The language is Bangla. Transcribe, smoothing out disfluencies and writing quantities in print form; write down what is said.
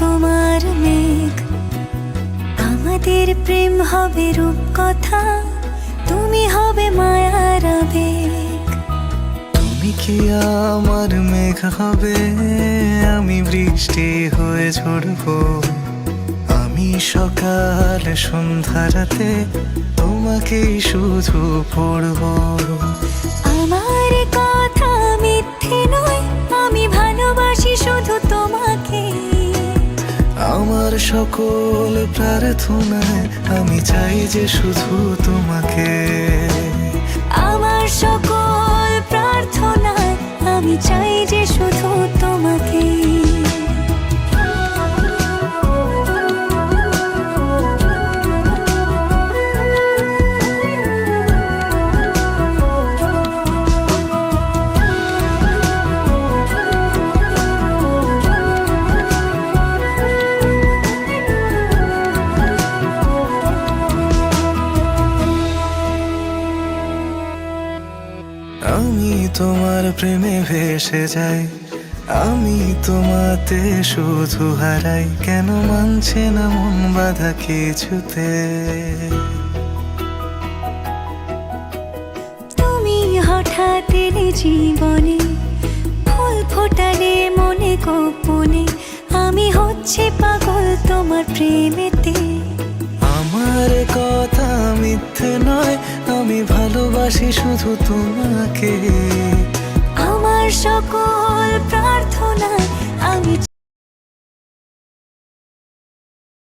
তোমার মেঘ, আমাদের প্রেম হবে রূপকথা, তুমি হবে মায়ার আবেগ। তুমি কি আমার মেঘ হবে, আমি বৃষ্টি হয়ে ঝরবো। আমি সকাল সন্ধ্যা রাতে তোমাকেই শুধু পড়বো। আমার কথা মিথ্যে নয়, আমি ভালোবাসি শুধু তোমাকে। আমার সকল প্রার্থনায় আমি চাই যে শুধু তোমাকে। আমার সকল প্রার্থনায় আমি চাই যে শুধু তোমাকে। আমি তোমার প্রেমে ভেসে যাই, আমি তোমাতে শুধু হারাই। কেন মানছে না মন বাধা কিছুতে? তুমি হঠাৎ এলে জীবনে, ফুল ফোটালে মনে গোপনে, আমি হচ্ছে পাগল তোমার প্রেমেতে। আমার কথা মিথ্যে নয়, আমি ভালোবাসি শুধু তোমাকে। আমার সকল প্রার্থনায়